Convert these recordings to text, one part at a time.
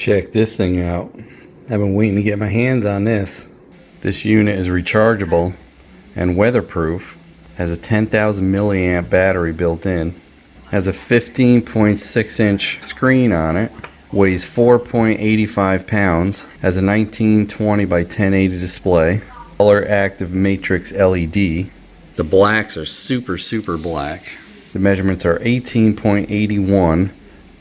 Check this thing out. I've been waiting to get my hands on this. This unit is rechargeable and weatherproof. Has a 10,000 milliamp battery built in. Has a 15.6 inch screen on it. Weighs 4.85 pounds. Has a 1920 by 1080 display. Color active matrix LED. The blacks are super black. The measurements are 18.81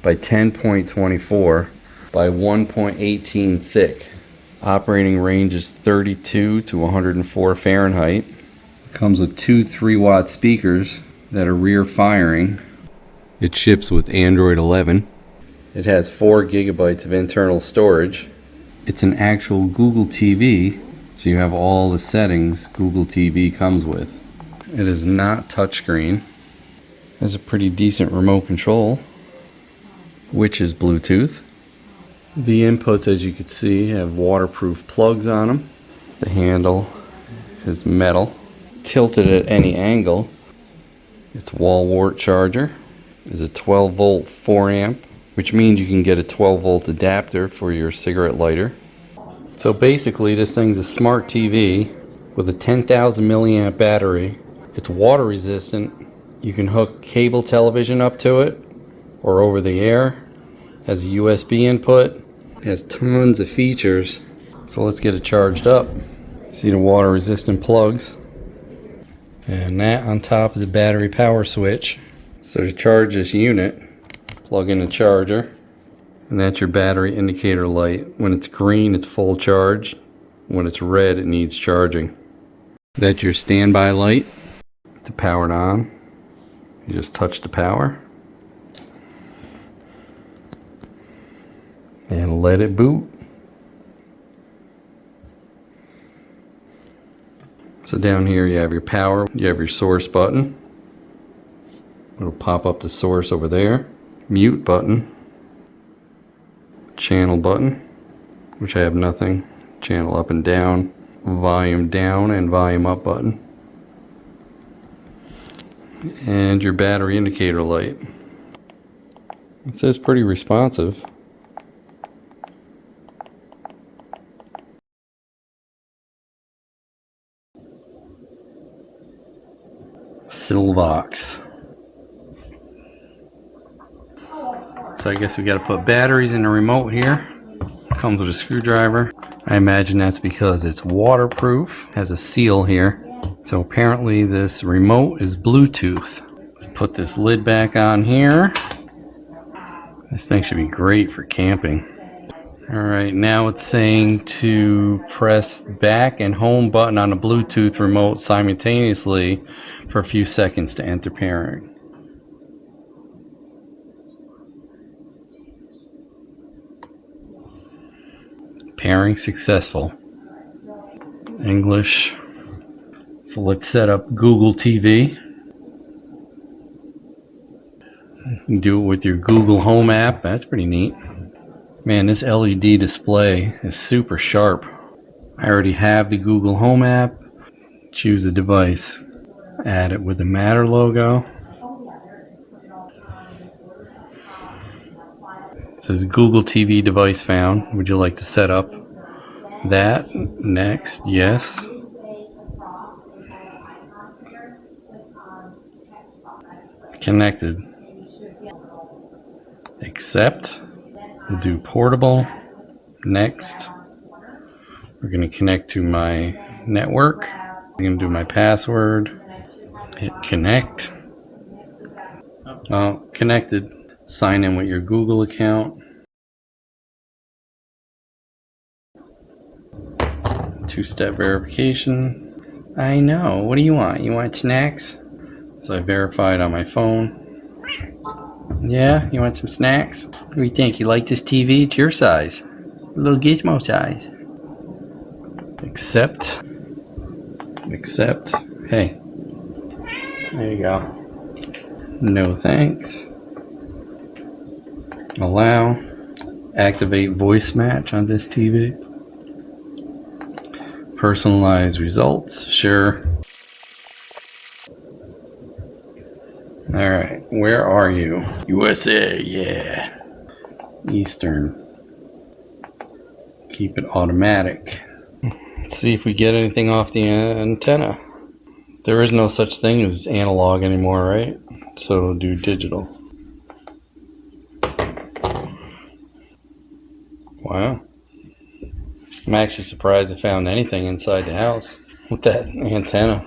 by 10.24 by 1.18 thick. Operating range is 32 to 104 Fahrenheit. It comes with two 3-watt speakers that are rear firing. It ships with Android 11. It has 4 gigabytes of internal storage. It's an actual Google TV, so you have all the settings Google TV comes with. It is not touchscreen. It has a pretty decent remote control, which is Bluetooth. The inputs, as you can see, have waterproof plugs on them. The handle is metal, tilted at any angle. Its wall wart charger is a 12 volt 4 amp, which means you can get a 12 volt adapter for your cigarette lighter. So basically this thing's a smart TV with a 10,000 milliamp battery. It's water resistant. You can hook cable television up to it or over the air. Has a USB input. It has tons of features. So let's get it charged up. See the water resistant plugs. And that on top is a battery power switch. So to charge this unit, plug in the charger. And that's your battery indicator light. When it's green, it's full charge. When it's red, it needs charging. That's your standby light. It's powered on. You just touch the power. And let it boot. So down here you have your power, you have your source button. It'll pop up the source over there. Mute button. Channel button, which I have nothing. Channel up and down. Volume down and volume up button. And your battery indicator light. It says pretty responsive. Sylvox. So I guess we got to put batteries in the remote here. Comes with a screwdriver. I imagine that's because it's waterproof. Has a seal here. So apparently this remote is Bluetooth. Let's put this lid back on here. This thing should be great for camping. Alright, now it's saying to press back and home button on the Bluetooth remote simultaneously for a few seconds to enter pairing. Pairing successful. English. So let's set up Google TV. You can do it with your Google Home app. That's pretty neat. Man, this LED display is super sharp. I already have the Google Home app. Choose a device. Add it with the Matter logo. It says Google TV device found. Would you like to set up that? Next, yes. Connected. Accept. We'll do portable. Next. We're going to connect to my network. I'm going to do my password. Hit connect. Oh, connected. Sign in with your Google account. Two-step verification. I know. What do you want? You want snacks? So I verified on my phone. Yeah, you want some snacks? What do you think? You like this TV? It's your size. A little gizmo size. Accept. Accept. Hey. There you go. No thanks. Allow. Activate voice match on this TV. Personalized results. Sure. Alright, where are you? USA, yeah. Eastern. Keep it automatic. Let's see if we get anything off the antenna. There is no such thing as analog anymore, right? So do digital. Wow. I'm actually surprised I found anything inside the house with that antenna.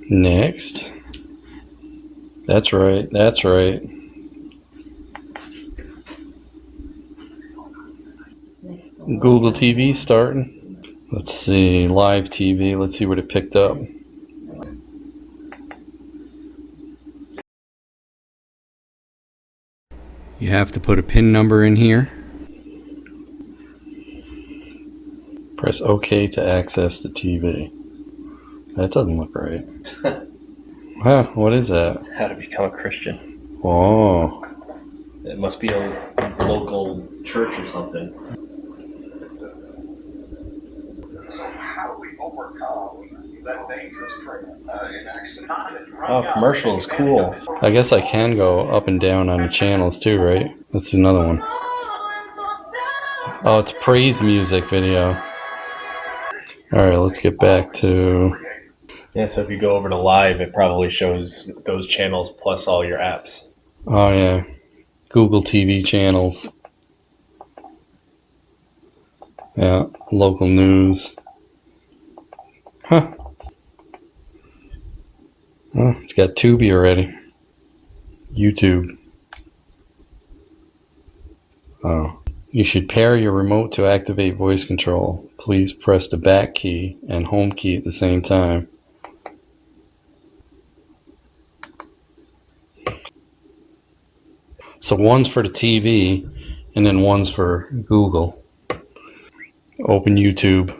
Next. That's right, that's right. Google TV starting. Let's see, live TV. Let's see what it picked up. You have to put a PIN number in here. Press OK to access the TV. That doesn't look right. Wow, what is that? How to become a Christian. Oh. It must be a local church or something. So how do we overcome that dangerous trail in accident? Oh, commercial is cool. I guess I can go up and down on the channels too, right? Let's see another one. Oh, it's praise music video. Alright, let's get back to... Yeah, so if you go over to live, it probably shows those channels plus all your apps. Oh yeah, Google TV channels. Yeah, local news. Huh. Oh, it's got Tubi already. YouTube. Oh. You should pair your remote to activate voice control. Please press the back key and home key at the same time. So one's for the TV and then one's for Google. Open YouTube.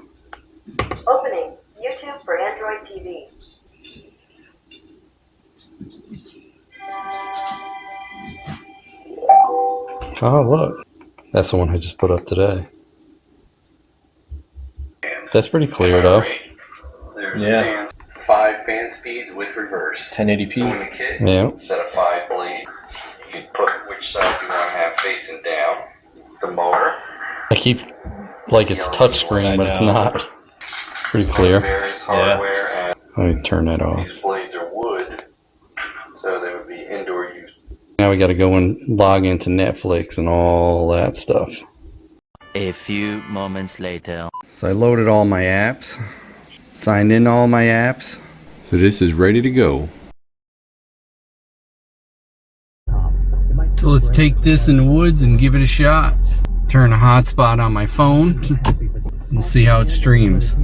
Opening YouTube for Android TV. Oh, look. That's the one I just put up today. That's pretty clear, though. Yeah. 5 fan speeds with reverse. 1080p. So in the kit, Yeah. set of 5 blades. You can put which side you want to have facing down. The motor. I keep like it's touchscreen, but it's not. Pretty clear. Various hardware and Let me turn that off. these blades are wood, so they would be indoor use. Now we got to go and log into Netflix and all that stuff. A few moments later. So I loaded all my apps, signed in all my apps. So this is ready to go. So let's take this in the woods and give it a shot. Turn a hotspot on my phone. We'll see how it streams.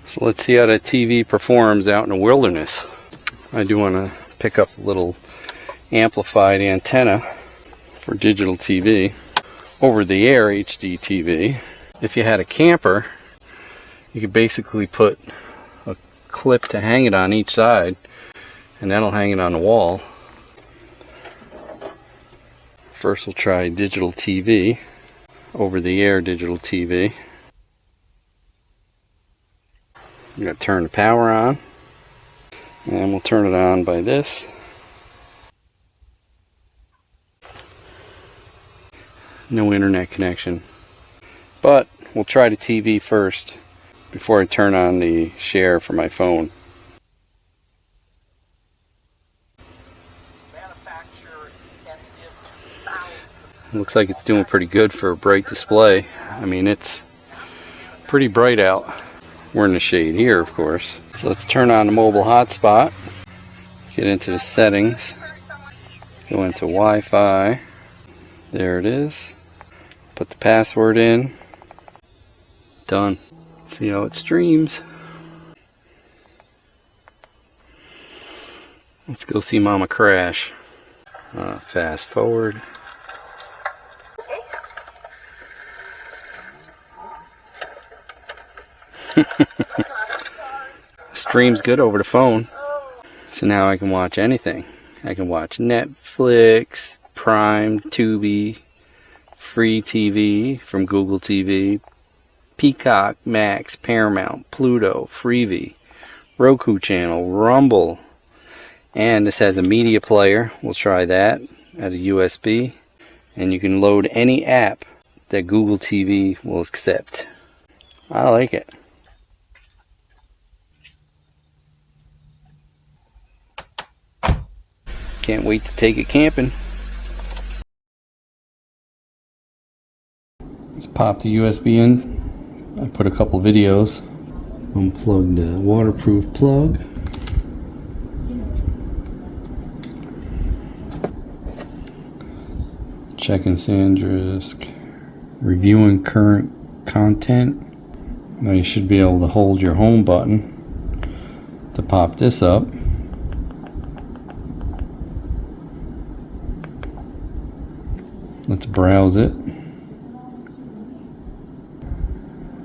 So let's see how that TV performs out in the wilderness. I do want to pick up a little amplified antenna for digital TV, over the air HD TV. If you had a camper, you could basically put a clip to hang it on each side, and that'll hang it on the wall. First we'll try digital TV, over the air digital TV. I'm going to turn the power on, and we'll turn it on by this. No internet connection, but we'll try the TV first before I turn on the share for my phone. Looks like it's doing pretty good for a bright display. I mean, it's pretty bright out. We're in the shade here, of course. So let's turn on the mobile hotspot, get into the settings, go into Wi-Fi. There it is. Put the password in. Done. See how it streams. Let's go see Mama crash. Fast forward. Streams good over the phone. So now I can watch anything. I can watch Netflix, Prime, Tubi, free TV from Google TV, Peacock, Max, Paramount, Pluto, Freevee, Roku channel, Rumble, and this has a media player. We'll try that at a USB, and you can load any app that Google TV will accept. I like it. Can't wait to take it camping. Let's pop the USB in. I put a couple videos. Unplug the waterproof plug. Checking SanDisk. Reviewing current content. Now you should be able to hold your home button to pop this up. Let's browse it.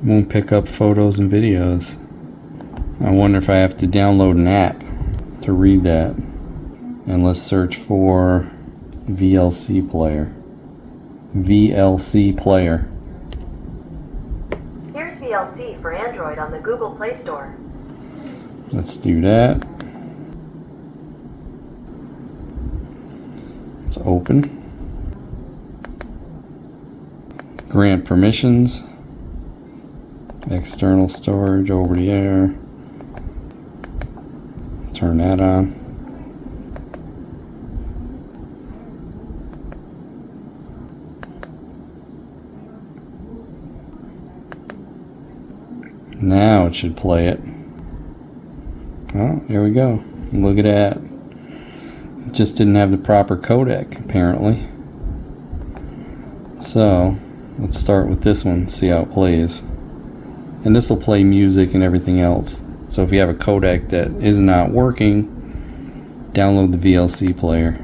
Won't pick up photos and videos. I wonder if I have to download an app to read that. And let's search for VLC player. VLC player. Here's VLC for Android on the Google Play Store. Let's do that. Let's open. Grant permissions. External storage over the air. Turn that on. Now it should play it. Oh, here we go. Look at that. It just didn't have the proper codec, apparently. So, let's start with this one, see how it plays. And this will play music and everything else. So if you have a codec that is not working, download the VLC player.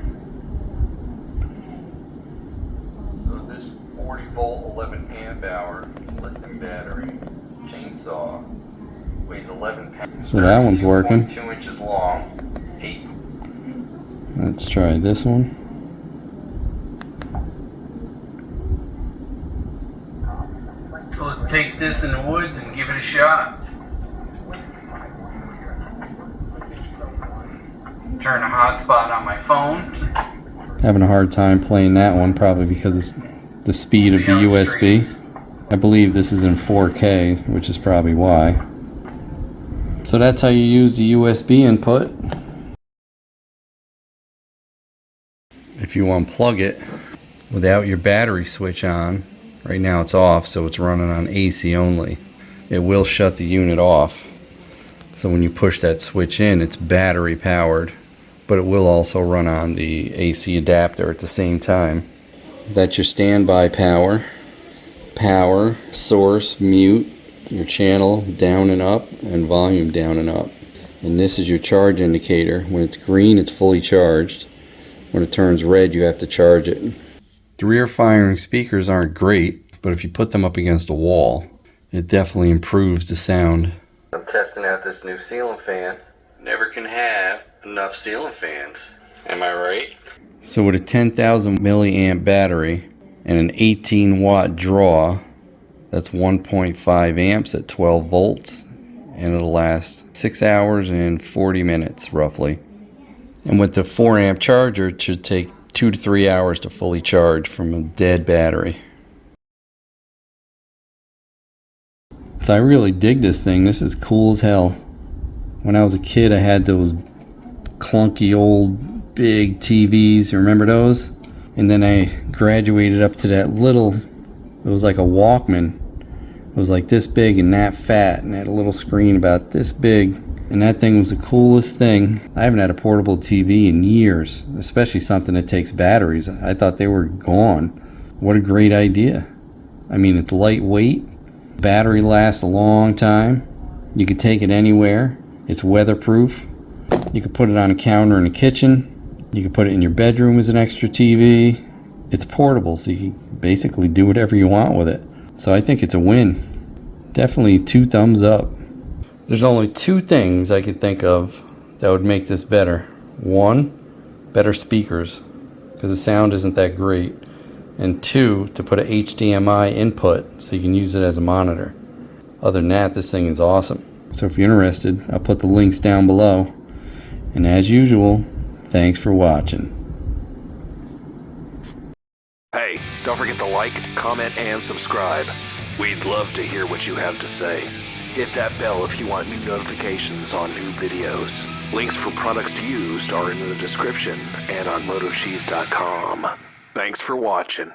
So this 40 volt 11 amp hour lithium battery chainsaw weighs 11 pounds. So that one's working. 2 inches long. 8. Let's try this one. So let's take this in the woods and give it a shot. Turn a hotspot on my phone. Having a hard time playing that one, probably because of the speed of the USB. I believe this is in 4K, which is probably why. So that's how you use the USB input. If you unplug it without your battery switch on, right now it's off, so it's running on AC only. It will shut the unit off. So when you push that switch in, it's battery powered, but it will also run on the AC adapter at the same time. That's your standby power. Power, source, mute, your channel down and up, and volume down and up. And this is your charge indicator. When it's green, it's fully charged. When it turns red, you have to charge it. The rear firing speakers aren't great, but if you put them up against a wall, it definitely improves the sound. I'm testing out this new ceiling fan. Never can have enough ceiling fans. Am I right? So with a 10,000 milliamp battery and an 18 watt draw, that's 1.5 amps at 12 volts, and it'll last 6 hours and 40 minutes roughly. And with the 4 amp charger, it should take 2 to 3 hours to fully charge from a dead battery. So I really dig this thing. This is cool as hell. When I was a kid, I had those clunky old big TVs. You remember those? And then I graduated up to that little, it was like a Walkman. It was like this big and that fat, and had a little screen about this big. And that thing was the coolest thing. I haven't had a portable TV in years, especially something that takes batteries. I thought they were gone. What a great idea. I mean, it's lightweight. Battery lasts a long time. You can take it anywhere. It's weatherproof. You can put it on a counter in the kitchen. You can put it in your bedroom as an extra TV. It's portable, so you can basically do whatever you want with it. So I think it's a win. Definitely 2 thumbs up. There's only 2 things I could think of that would make this better. 1, better speakers, because the sound isn't that great. and 2 to put a HDMI input so you can use it as a monitor. Other than that, this thing is awesome. So if you're interested, I'll put the links down below. And as usual, thanks for watching. Hey, don't forget to like, comment, and subscribe. We'd love to hear what you have to say. Hit that bell if you want new notifications on new videos. Links for products used are in the description and on MotoCheez.com. Thanks for watching.